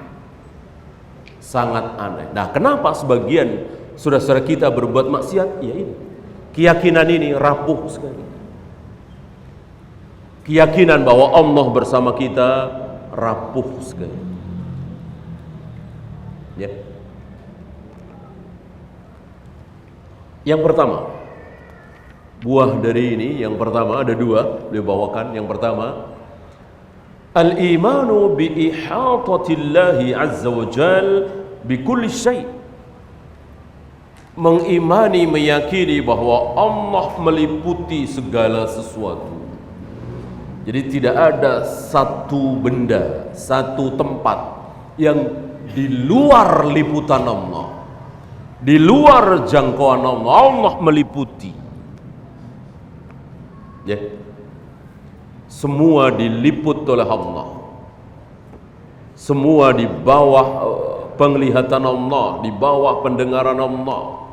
Speaker 2: sangat aneh. Nah, kenapa sebagian saudara-saudara kita berbuat maksiat? Ya ini, keyakinan ini rapuh sekali. Keyakinan bahwa Allah bersama kita rapuh sekali. Ya. Yang pertama, buah dari ini, yang pertama ada dua dibawakan. Yang pertama, al-imanu bi ihatatillahi azza wa jal bi kulli syai'. Mengimani, meyakini bahwa Allah meliputi segala sesuatu. Jadi tidak ada satu benda, satu tempat yang di luar liputan Allah, di luar jangkauan Allah. Allah meliputi. Ya. Semua diliput oleh Allah. Semua di bawah penglihatan Allah, di bawah pendengaran Allah.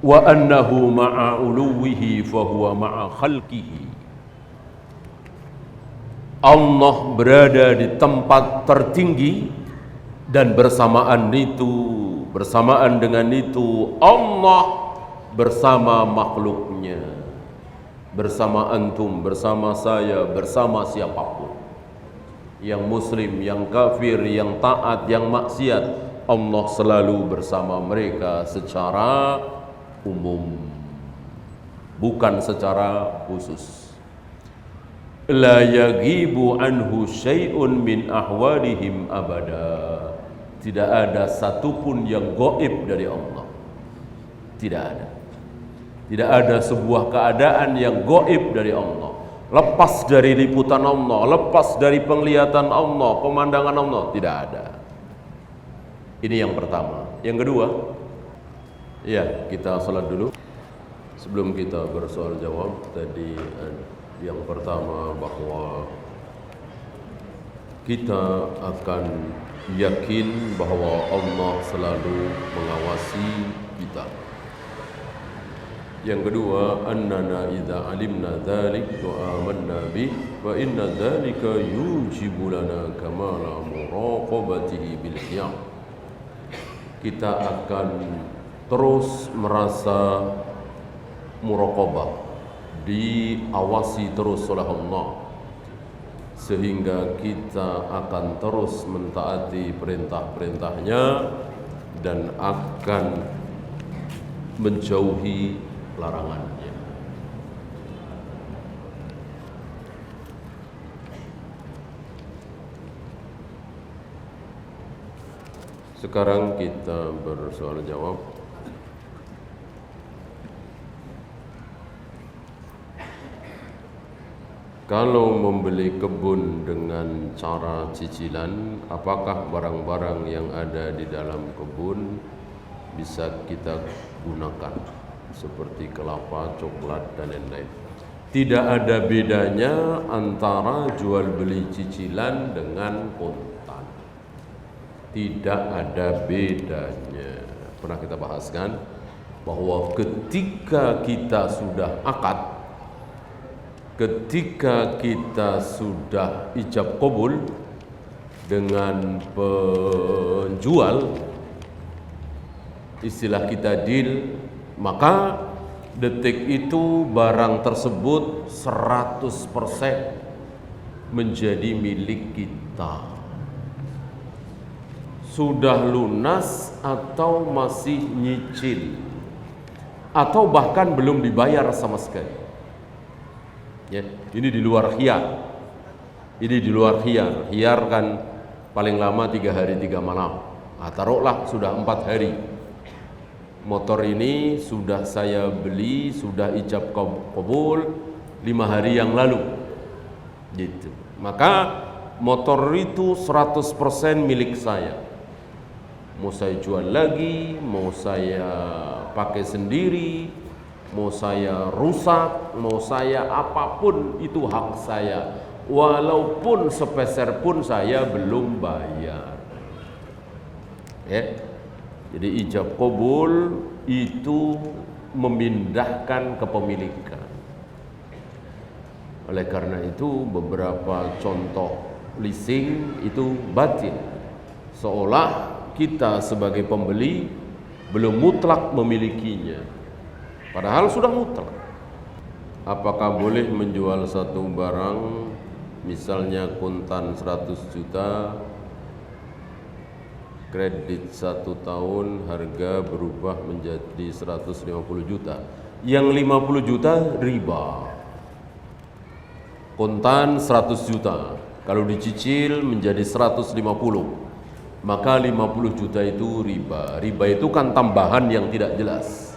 Speaker 2: Wa annahu ma'a uluwihi fahuwa ma'a khalqihi. Allah berada di tempat tertinggi dan bersamaan dengan itu Allah bersama makhluknya, bersama antum, bersama saya, bersama siapapun, yang muslim, yang kafir, yang taat, yang maksiat, Allah selalu bersama mereka secara umum, bukan secara khusus. La yaghibu anhu syai'un min ahwalihim abada. Tidak ada satupun yang gaib dari Allah. Tidak ada. Tidak ada sebuah keadaan yang gaib dari Allah, lepas dari liputan Allah, lepas dari penglihatan Allah, pemandangan Allah. Tidak ada. Ini yang pertama. Yang kedua, ya, kita salat dulu sebelum kita bersoal jawab. Tadi yang pertama bahwa kita akan yakin bahwa Allah selalu mengawasi kita. Yang kedua, annana idza alimna dzalik wa amanna bih wa inna dzalika yujibu lana kamala muraqabatihi bil qiyam. Kita akan terus merasa muraqabah, diawasi terus oleh Allah, sehingga kita akan terus mentaati perintah-perintahnya dan akan menjauhi larangannya. Sekarang kita bersoal jawab. Kalau membeli kebun dengan cara cicilan, apakah barang-barang yang ada di dalam kebun bisa kita gunakan seperti kelapa, coklat dan lain-lain? Tidak ada bedanya antara jual beli cicilan dengan kontan. Tidak ada bedanya. Pernah kita bahaskan bahwa ketika kita sudah akad, ketika kita sudah ijab qabul dengan penjual, istilah kita deal, maka detik itu barang tersebut 100% menjadi milik kita. Sudah lunas atau masih nyicil, atau bahkan belum dibayar sama sekali. Ya, ini di luar khiyar. Ini di luar khiyar. Khiyar kan paling lama 3 hari 3 malam. Taruhlah sudah 4 hari. Motor ini sudah saya beli, sudah ijab kabul 5 hari yang lalu. Gitu. Maka motor itu 100% milik saya. Mau saya jual lagi, mau saya pakai sendiri, mau saya rusak, mau saya apapun, itu hak saya. Walaupun sepeser pun saya belum bayar. Jadi ijab kabul itu memindahkan kepemilikan. Oleh karena itu beberapa contoh leasing itu batil. Seolah kita sebagai pembeli belum mutlak memilikinya. Padahal sudah mutlak. Apakah boleh menjual satu barang, misalnya kuntan 100 juta, kredit 1 tahun, harga berubah menjadi 150 juta. Yang 50 juta riba. Kuntan 100 juta, kalau dicicil menjadi 150, maka 50 juta itu riba. Riba itu kan tambahan yang tidak jelas.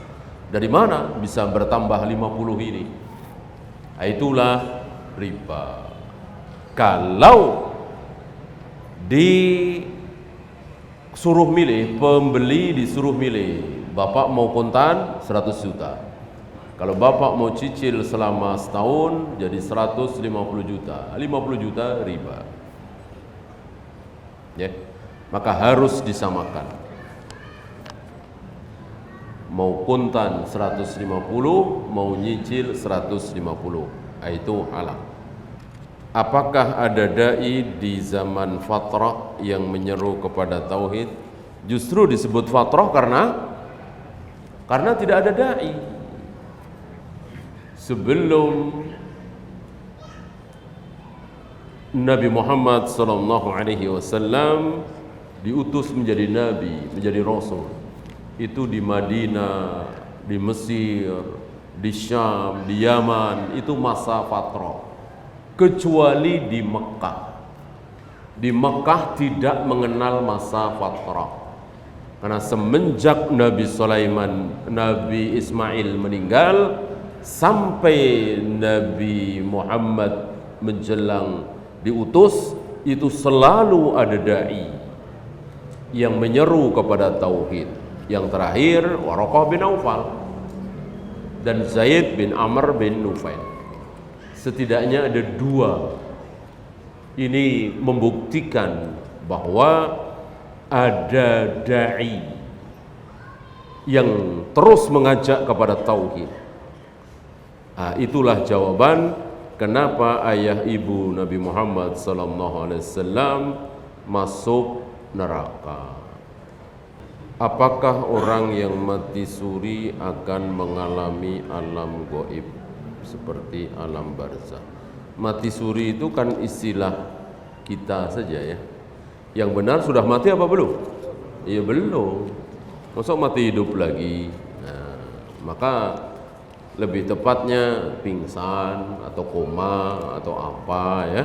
Speaker 2: Dari mana bisa bertambah 50 ini? Itulah riba. Kalau disuruh milih, pembeli disuruh milih, bapak mau kuntan 100 juta. Kalau bapak mau cicil selama setahun jadi 150 juta, 50 juta riba. Maka harus disamakan. Mau kuntan 150, mau nyicil 150. Itu halal. Apakah ada dai di zaman fatrah yang menyeru kepada tauhid? Justru disebut fatrah karena tidak ada dai. Sebelum Nabi Muhammad SAW diutus menjadi nabi, menjadi rasul, itu di Madinah, di Mesir, di Syam, di Yaman, itu masa fatrah. Kecuali di Mekah. Di Mekah tidak mengenal masa fatrah. Karena semenjak Nabi Ismail meninggal sampai Nabi Muhammad menjelang diutus, itu selalu ada dai yang menyeru kepada tauhid. Yang terakhir Waraqah bin Aufal dan Zaid bin Amr bin Nufail. Setidaknya ada 2. Ini membuktikan bahwa ada dai yang terus mengajak kepada tauhid. Itulah jawaban kenapa ayah ibu Nabi Muhammad SAW masuk neraka. Apakah orang yang mati suri akan mengalami alam gaib seperti alam barzah? Mati suri itu kan istilah kita saja ya. Yang benar sudah mati apa belum? Iya belum. Masa mati hidup lagi? Maka lebih tepatnya pingsan atau koma atau apa ya.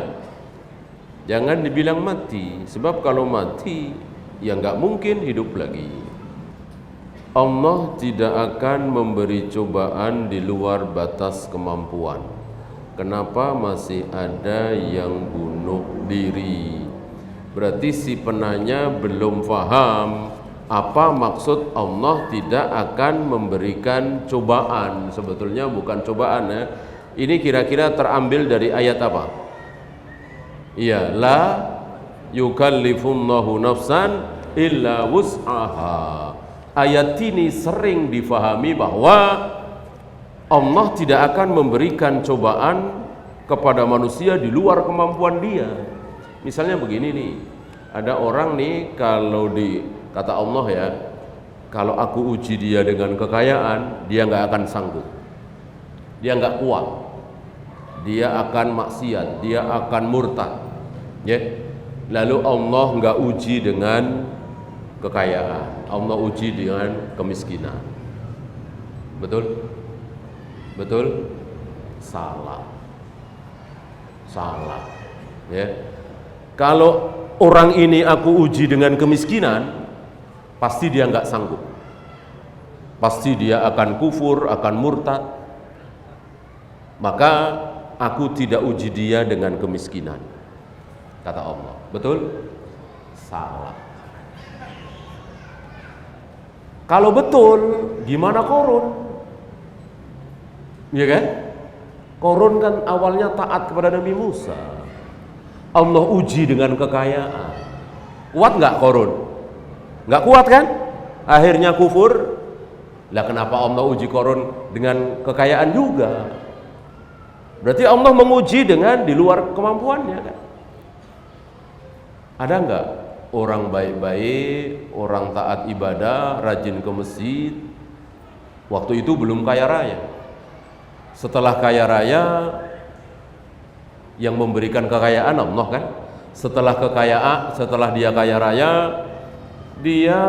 Speaker 2: Jangan dibilang mati, sebab kalau mati ya nggak mungkin hidup lagi. Allah tidak akan memberi cobaan di luar batas kemampuan. Kenapa masih ada yang bunuh diri? Berarti si penanya belum paham apa maksud Allah tidak akan memberikan cobaan. Sebetulnya bukan cobaan ya. Ini kira-kira terambil dari ayat apa? Iya, la yukallifullahu nafsan illa wus'aha. Ayat ini sering difahami bahwa Allah tidak akan memberikan cobaan kepada manusia di luar kemampuan dia. Misalnya begini nih, ada orang nih kalau kata Allah ya, kalau aku uji dia dengan kekayaan, dia nggak akan sanggup, dia nggak kuat, dia akan maksiat, dia akan murtad, ya. Lalu Allah nggak uji dengan kekayaan, Allah uji dengan kemiskinan. Betul? Betul? Salah. Ya. Kalau orang ini aku uji dengan kemiskinan, pasti dia nggak sanggup. Pasti dia akan kufur, akan murtad. Maka aku tidak uji dia dengan kemiskinan, kata Allah. Betul? Salah. Kalau betul, gimana Korun? Iya kan? Korun kan awalnya taat kepada Nabi Musa. Allah uji dengan kekayaan. Kuat nggak Korun? Nggak kuat kan? Akhirnya kufur. Lah kenapa Allah uji Korun dengan kekayaan juga? Berarti Allah menguji dengan di luar kemampuannya kan? Ada nggak orang baik-baik, orang taat ibadah, rajin ke masjid, waktu itu belum kaya raya? Setelah kaya raya, yang memberikan kekayaan Allah kan? Setelah dia kaya raya, dia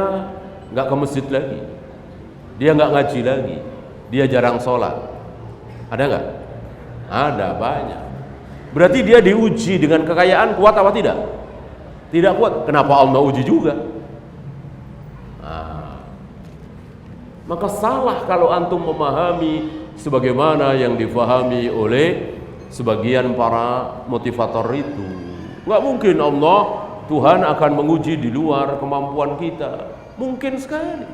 Speaker 2: nggak ke masjid lagi, dia nggak ngaji lagi, dia jarang sholat. Ada nggak? Ada, banyak. Berarti dia diuji dengan kekayaan, kuat apa tidak? Tidak kuat. Kenapa Allah uji juga? Maka salah kalau antum memahami sebagaimana yang difahami oleh sebagian para motivator itu. Nggak mungkin Allah, Tuhan akan menguji di luar kemampuan kita. Mungkin sekali.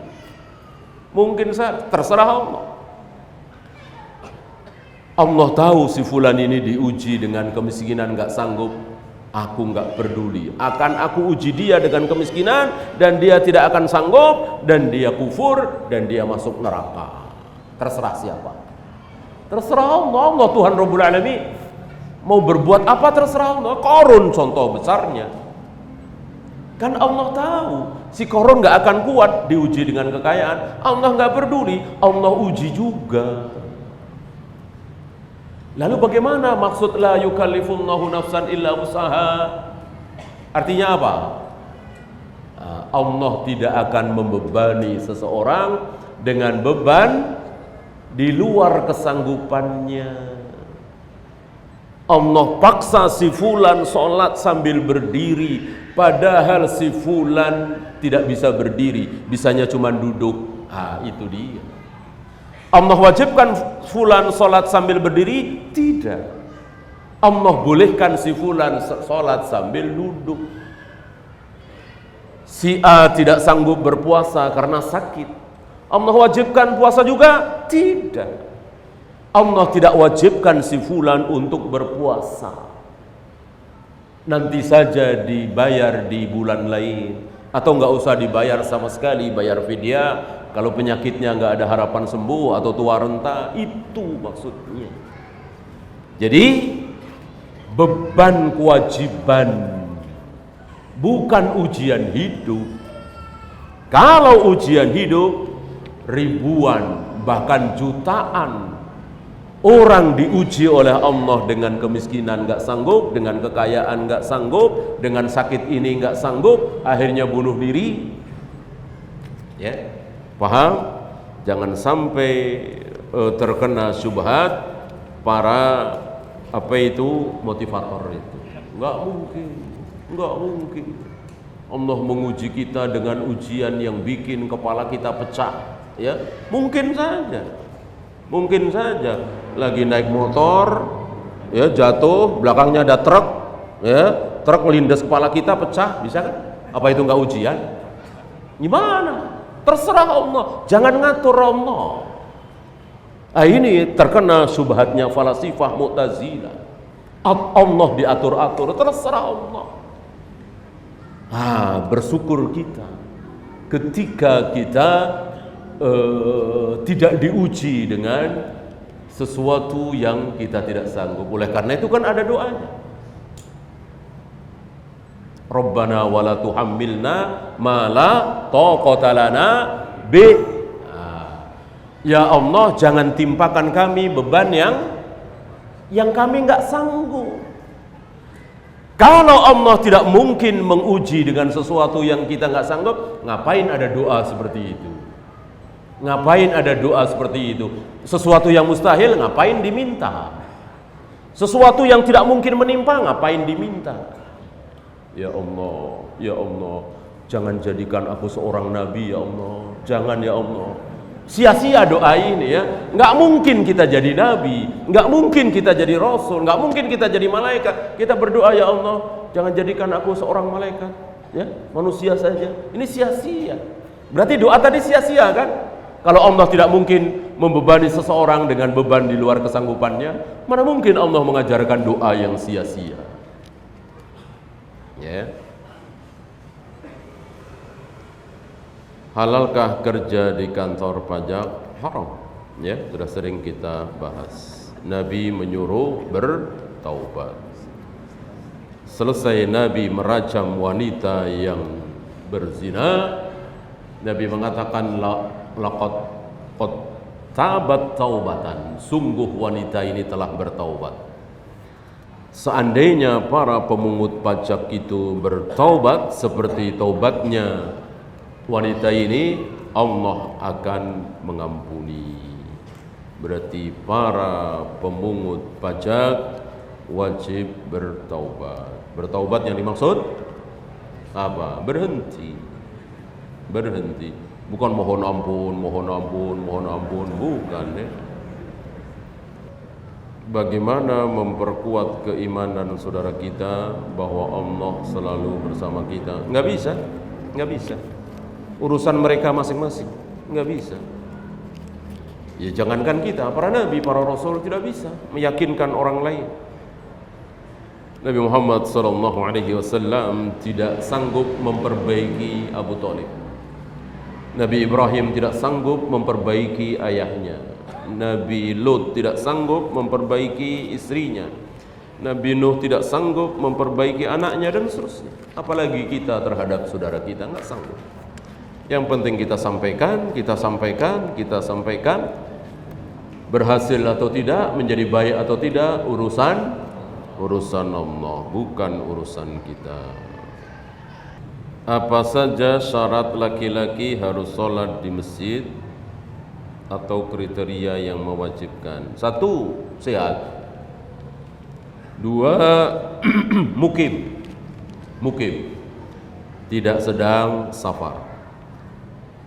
Speaker 2: Mungkin saja, terserah Allah. Allah tahu si fulan ini diuji dengan kemiskinan, nggak sanggup. Aku nggak peduli. Akan aku uji dia dengan kemiskinan dan dia tidak akan sanggup dan dia kufur dan dia masuk neraka. Terserah siapa? Terserah Allah. Allah Tuhan Rabbul Alamin. Mau berbuat apa terserah Allah. Korun contoh besarnya. Kan Allah tahu si Korun nggak akan kuat diuji dengan kekayaan. Allah nggak peduli. Allah uji juga. Lalu bagaimana maksud la yukallifullahu nafsan illa usaha? Artinya apa? Allah tidak akan membebani seseorang dengan beban di luar kesanggupannya. Allah paksa si fulan sholat sambil berdiri, padahal si fulan tidak bisa berdiri, bisanya cuma duduk. Itu dia. Allah wajibkan fulan sholat sambil berdiri? Tidak. Allah bolehkan si fulan sholat sambil duduk. Si A tidak sanggup berpuasa karena sakit. Allah wajibkan puasa juga? Tidak. Allah tidak wajibkan si fulan untuk berpuasa. Nanti saja dibayar di bulan lain. Atau nggak usah dibayar sama sekali, bayar fidyah. Kalau penyakitnya nggak ada harapan sembuh atau tua renta, itu maksudnya. Jadi beban kewajiban bukan ujian hidup. Kalau ujian hidup, ribuan bahkan jutaan orang diuji oleh Allah dengan kemiskinan nggak sanggup, dengan kekayaan nggak sanggup, dengan sakit ini nggak sanggup, akhirnya bunuh diri. Ya. Paham? Jangan sampai terkena syubhat para motivator itu. Enggak mungkin. Allah menguji kita dengan ujian yang bikin kepala kita pecah, ya. Mungkin saja lagi naik motor, ya, jatuh, belakangnya ada truk, ya, truk melindas kepala kita pecah, bisa kan? Apa itu enggak ujian? Gimana? Terserah Allah, jangan ngatur Allah. Ini terkena subhatnya falasifah Mu'tazilah. Allah diatur-atur, terserah Allah. Bersyukur kita ketika kita tidak diuji dengan sesuatu yang kita tidak sanggup. Oleh karena itu kan ada doanya. Rabbana wala tuhammilna ma la taqata lana bi. Ya Allah, jangan timpakan kami beban yang kami enggak sanggup. Kalau Allah tidak mungkin menguji dengan sesuatu yang kita enggak sanggup, ngapain ada doa seperti itu? Ngapain ada doa seperti itu? Sesuatu yang mustahil ngapain diminta? Sesuatu yang tidak mungkin menimpa, ngapain diminta? Ya Allah, jangan jadikan aku seorang nabi ya Allah. Jangan ya Allah. Sia-sia doa ini ya. Nggak mungkin kita jadi nabi, nggak mungkin kita jadi rasul, nggak mungkin kita jadi malaikat. Kita berdoa ya Allah, jangan jadikan aku seorang malaikat, ya, manusia saja. Ini sia-sia. Berarti doa tadi sia-sia kan? Kalau Allah tidak mungkin membebani seseorang dengan beban di luar kesanggupannya, mana mungkin Allah mengajarkan doa yang sia-sia? Ya. Halalkah kerja di kantor pajak? Haram. Ya, sudah sering kita bahas. Nabi menyuruh bertaubat. Selesai Nabi merajam wanita yang berzina, Nabi mengatakan laqad tabat taubatan. Sungguh wanita ini telah bertaubat. Seandainya para pemungut pajak itu bertaubat seperti taubatnya wanita ini, Allah akan mengampuni. Berarti para pemungut pajak wajib bertaubat. Bertaubat yang dimaksud apa? Berhenti. Bukan mohon ampun, bukan ya. Bagaimana memperkuat keimanan saudara kita bahwa Allah selalu bersama kita? Nggak bisa. Urusan mereka masing-masing, nggak bisa. Ya jangankan kita, para nabi, para rasul tidak bisa meyakinkan orang lain. Nabi Muhammad SAW tidak sanggup memperbaiki Abu Thalib. Nabi Ibrahim tidak sanggup memperbaiki ayahnya. Nabi Lut tidak sanggup memperbaiki istrinya. Nabi Nuh tidak sanggup memperbaiki anaknya dan seterusnya. Apalagi kita terhadap saudara kita, nggak sanggup. Yang penting kita sampaikan. Berhasil atau tidak, menjadi baik atau tidak, urusan Allah, bukan urusan kita. Apa saja syarat laki-laki harus sholat di masjid atau kriteria yang mewajibkan? 1. Sehat. 2. Mukim, tidak sedang safar.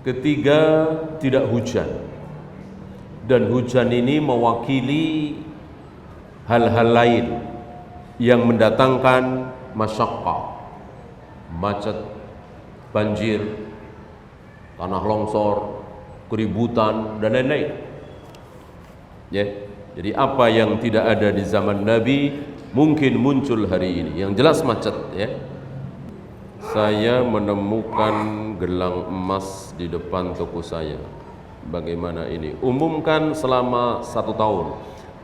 Speaker 2: 3. Tidak hujan. Dan hujan ini mewakili hal-hal lain yang mendatangkan masyaqqah, macet, banjir, tanah longsor, keributan dan lain-lain. Ya. Jadi apa yang tidak ada di zaman Nabi mungkin muncul hari ini. Yang jelas macet ya. Saya menemukan gelang emas di depan toko saya. Bagaimana ini? Umumkan selama 1 tahun.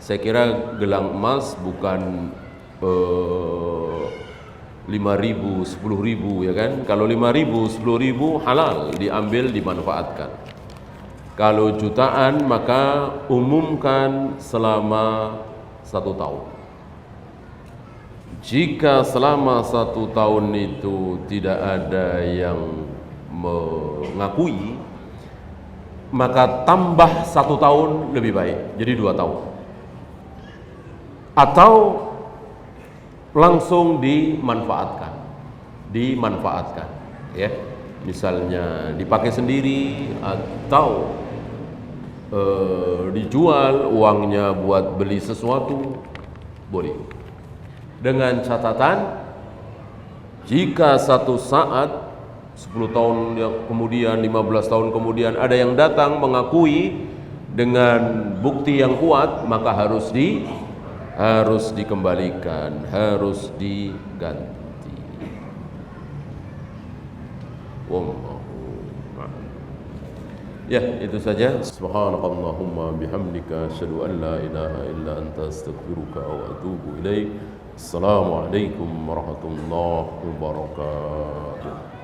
Speaker 2: Saya kira gelang emas bukan 5.000, 10.000 ya kan? Kalau 5.000, 10.000 halal, diambil, dimanfaatkan. Kalau jutaan maka umumkan selama 1 tahun. Jika selama 1 tahun itu tidak ada yang mengakui, maka tambah 1 tahun lebih baik, jadi 2 tahun. Atau langsung dimanfaatkan, ya. Misalnya dipakai sendiri atau dijual uangnya buat beli sesuatu, boleh. Dengan catatan, jika satu saat 10 tahun kemudian, 15 tahun kemudian ada yang datang mengakui dengan bukti yang kuat, maka harus dikembalikan, harus diganti. Wallahu a'lam. Ya, itu saja. Subhanakallahumma bihamdika asyhadu an la ilaha illa anta astaghfiruka wa atubu ilaik. Assalamualaikum warahmatullahi wabarakatuh.